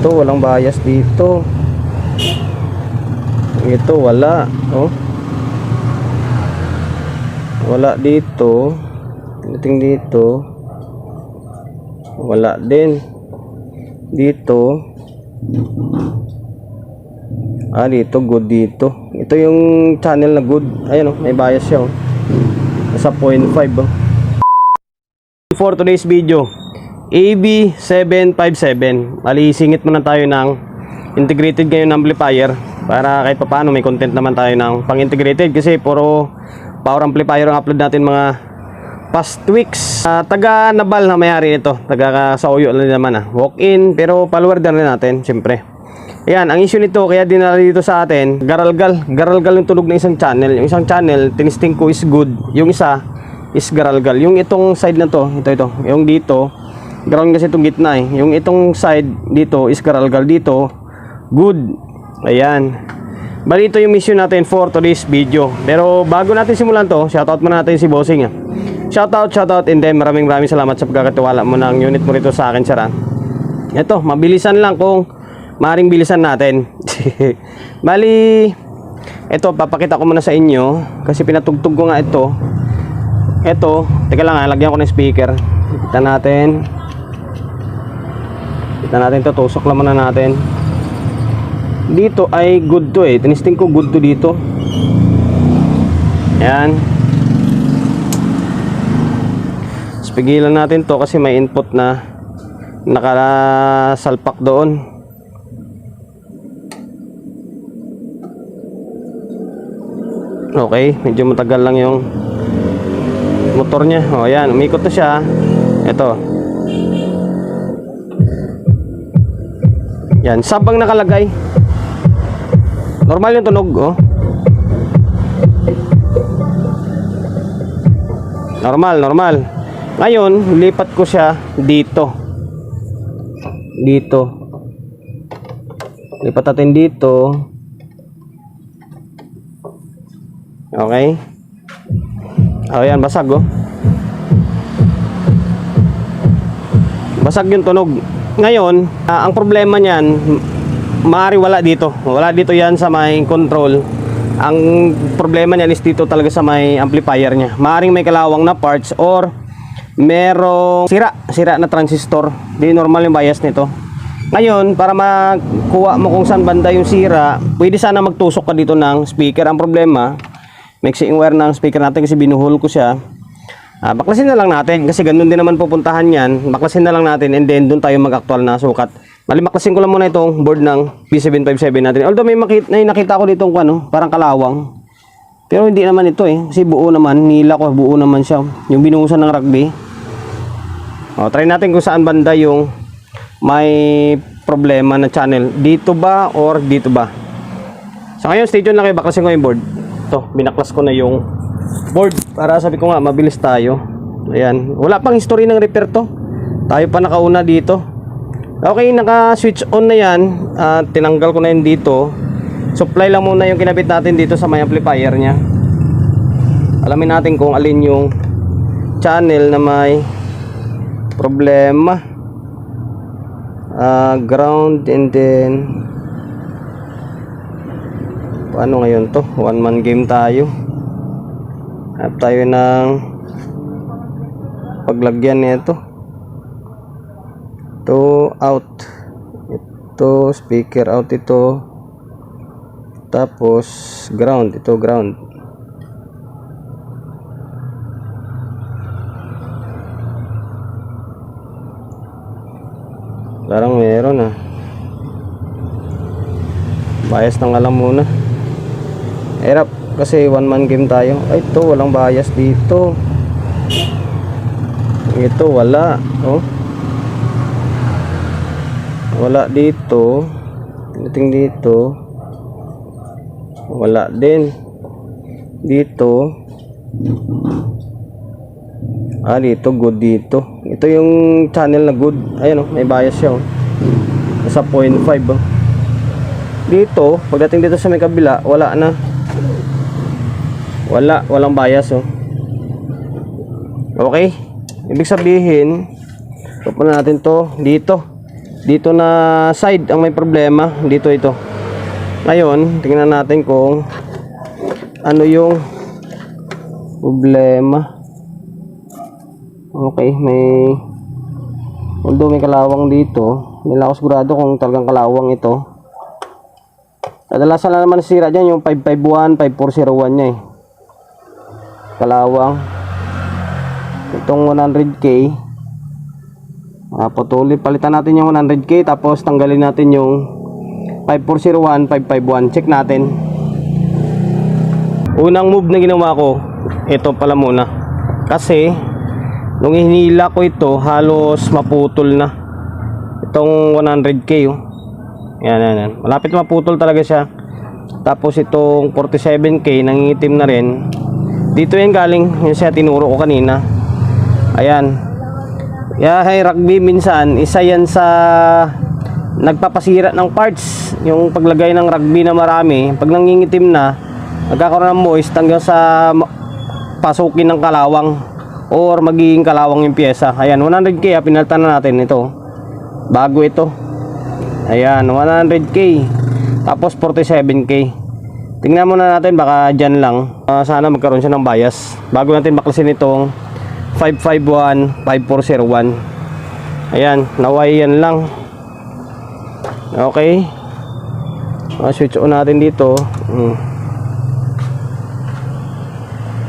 Ito, walang bias dito. Ito, wala. Oh. Wala dito. Tingting dito. Wala din. Dito. Dito, good dito. Ito yung channel na good. Ayan oh, may bias siya oh. Nasa 0.5 oh. For today's video, AB757. Bali, singit muna tayo ng integrated ngayon amplifier para kahit paano may content naman tayo ng pang-integrated kasi puro power amplifier ang upload natin mga past weeks. Taga Nabal na may-ari nito, taga Sauyo lang naman walk-in pero follower din natin syempre. Ayan, ang issue nito kaya dinala dito sa atin, garalgal yung tunog ng isang channel. Yung isang channel tinisting ko is good, yung isa is garalgal. Yung itong side na to, ito yung dito ground kasi itong gitna yung itong side dito is garalgal, dito good. Ayan, bali ito yung mission natin for today's video. Pero bago natin simulan to, shoutout muna natin si Bossing Shoutout and then maraming salamat sa pagkakatiwala mo ng unit mo rito sa akin, sir. Ito, mabilisan lang kung maring bilisan natin. Bali, ito papakita ko muna sa inyo kasi pinatugtog ko nga ito. Ito, teka lang lagyan ko ng speaker. Kita natin to, tusok lang muna natin. Dito ay good to tinisting ko good to dito. Ayan. Pigilan natin to kasi may input na nakasalpak doon. Okay, medyo matagal lang yung motor niya. O yan, umikot na siya. Ito. Yan, sabang nakalagay. Normal yung tunog, oh. Normal. Ngayon, lipat ko siya dito. Lipat natin dito. Okay. Ayan, basag oh. Basag yung tunog. Ngayon, ang problema niyan, maaari wala dito. Wala dito yan sa may control. Ang problema niyan is dito talaga sa may amplifier niya. Maaring may kalawang na parts or merong sira na transistor. Di normal yung bias nito. Ngayon, para makuha mo kung saan banda yung sira, pwede sana magtusok ka dito ng speaker. Ang problema, mixing wire ng speaker natin kasi binuhol ko siya. Baklasin na lang natin kasi ganun din naman pupuntahan yan. Baklasin na lang natin and then doon tayo mag-actual na sukat. Baklasin ko lang muna itong board ng B757 natin. Although may nakita ko dito parang kalawang. Pero hindi naman ito kasi buo naman, nila ko, buo naman siya. Yung binuhusan ng rugby. Try natin kung saan banda yung may problema na channel. Dito ba or dito ba? So ngayon, stay tuned lang kayo. Baklasin ko yung board. Ito, binaklas ko na yung board para sabi ko nga, mabilis tayo. Ayan, wala pang history ng repair to. Tayo pa nakauna dito. Okay, naka-switch on na yan. Tinanggal ko na yun dito. Supply lang muna yung kinabit natin dito sa may amplifier nya. Alamin natin kung alin yung channel na may problema. Ground and then paano ngayon to? One man game tayo. Hanap tayo ng paglagyan nito. Ito out. Ito speaker out ito. Tapos ground, ito ground. Larang meron bias nang alam muna. Hirap kasi one man game tayo. Ay, ito walang bias dito. Ito wala oh. Wala dito. Tingting dito. Wala din dito. Dito good dito. Ito yung channel na good. Ayan oh, may bias siya oh. Nasa 0.5 oh. Dito, pagdating dito sa may kabila, wala na. Walang bias oh. Okay. Ibig sabihin, pupunta natin to dito. Dito na side ang may problema. Dito ito. Ngayon, tingnan natin kung ano yung problema. Okay, although may kalawang dito, hindi lang ako sigurado kung talagang kalawang ito. Kadalasan lang naman nasira dyan yung 551, 5401 nya eh. Kalawang. Itong 100k. Patuloy, palitan natin yung 100k, tapos tanggalin natin yung 5401, 551. Check natin. Unang move na ginawa ko, ito pala muna. Kasi nung hinila ko ito, halos maputol na itong 100k oh. Yan. Malapit maputol talaga siya. Tapos itong 47k nangingitim na rin. Dito yan galing, yung siya tinuro ko kanina. Ayan. Hey, rugby minsan isa yan sa nagpapasira ng parts. Yung paglagay ng rugby na marami, pag nangingitim na, nagkakaroon ng moist hanggang sa pasukin ng kalawang or magiging kalawang yung pyesa. Ayan, 100k, pinalitan na natin ito. Bago ito. Ayan, 100k. Tapos 47k. Tingnan muna natin, baka dyan lang. Sana magkaroon siya ng bias. Bago natin baklasin itong 551, 5401. Ayan, naway yan lang. Okay. Switch on natin dito.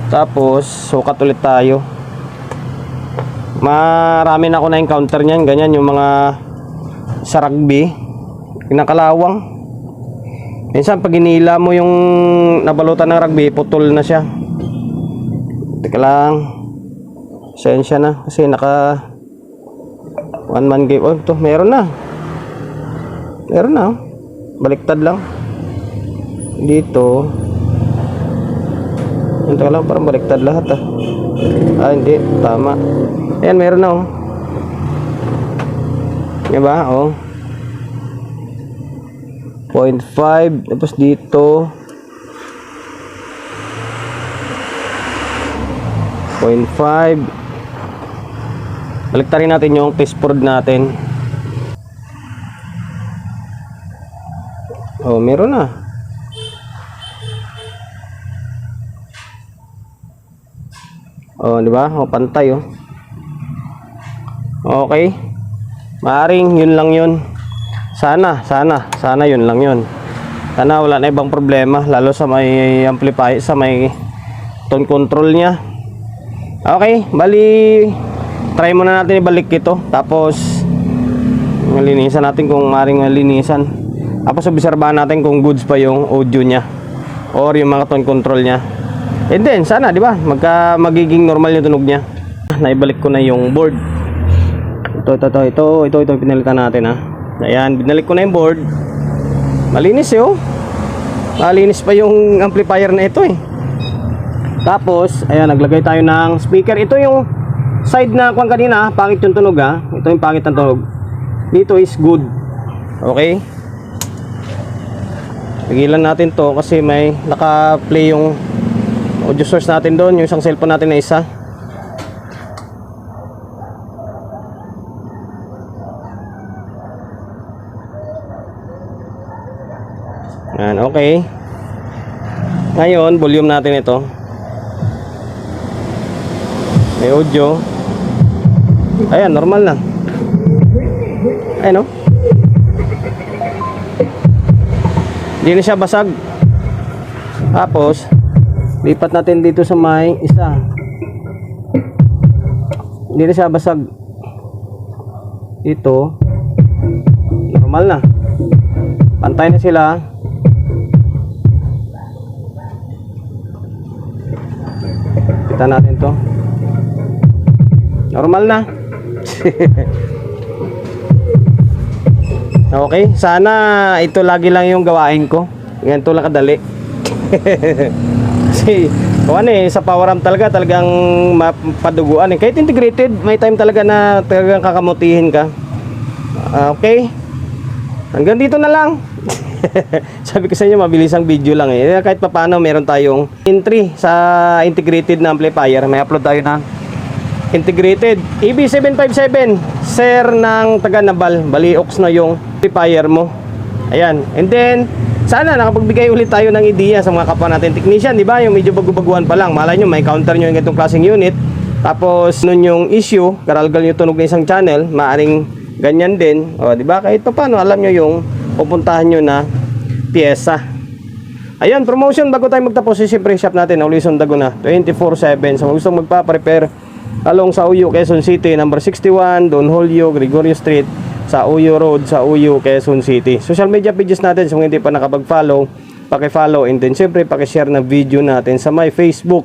Tapos, sukat ulit tayo. Marami na ako na-encounter niyan. Ganyan yung mga sa rugby, kinakalawang. Minsan pag inila mo yung nabalutan ng rugby, putol na siya. Teka lang, sensya na kasi naka one man game. Oh, ito meron na oh. Baliktad lang dito. Teka lang, parang baliktad lahat ah. Hindi, tama. Ayan, meron na oh. Diba? Oh. 0.5. Tapos dito 0.5. Baliktarin natin yung test board natin. Oh, meron na. Oh, di ba? Oh, pantay oh. Okay. Maaring yun lang yun. Sana yun lang yun. Sana wala na ibang problema, lalo sa may amplifier, sa may tone control niya. Okay, bali try muna natin ibalik ito. Tapos malinisan natin kung maaring malinisan. Tapos obserbahan natin kung goods pa yung audio niya or yung mga tone control niya. And then sana, di ba, magiging normal yung tunog niya. Naibalik ko na yung board. Ito pinalitan natin ha. Ayan, binalik ko na yung board. Malinis eh oh. Malinis pa yung amplifier na ito eh. Tapos, ayan, naglagay tayo ng speaker. Ito yung side na kung kanina, pangit yung tunog ha. Ito yung pangit ng tunog. Dito is good. Okay. Tigilan natin to kasi may naka-play yung audio source natin doon, yung isang cellphone natin na isa. Yan, okay. Ngayon, volume natin ito. May audio. Ayan, normal na. Ayan o. Hindi na siya basag. Tapos lipat natin dito sa may isa. Hindi na siya basag. Ito normal na. Pantay na sila. Kita natin to. Normal na. Okay, sana ito lagi lang yung gawain ko. Ganito lang kadali. Kasi sa power amp talagang mapaduguan eh. Kahit integrated, may time talaga na talagang kakamutihin ka. Okay. Hanggang dito na lang. Sabi ko sa inyo, mabilis ang video lang eh. Kahit papaano meron tayong entry sa integrated na amplifier. May upload tayo na integrated EB757 Sir ng taga Nabal, Baliox na yung amplifier mo. Ayan. And then, sana nakapagbigay ulit tayo ng ideya sa mga kapwa natin technician, di ba? Yung medyo bagu-baguhan pa lang. Malay nyo, may counter nyo yung itong klaseng unit. Tapos, nun yung issue, karalgal nyo tunog ng isang channel, maaring ganyan din. O, di ba? Kahit pa paano, alam nyo yung pupuntahan nyo na pyesa. Ayan, promotion bago tayo magtapos. Siyempre, shop natin, Olison Daguna, 24/7. So, gusto magpa-prepare along sa Uyo, Quezon City, number 61, Don Julio, Gregorio Street, sa Uyo Road, sa Uyo, Quezon City. Social media pages natin, so kung hindi pa nakapag-follow, paki-follow, and then syempre paki-share na video natin sa my Facebook,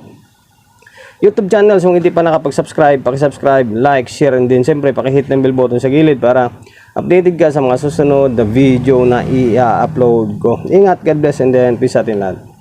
YouTube channel. So kung hindi pa nakapag-subscribe, paki-subscribe, like, share, and then syempre paki-hit ng bell button sa gilid para updated ka sa mga susunod na video na i-upload ko. Ingat, God bless, and then peace sa atin lahat.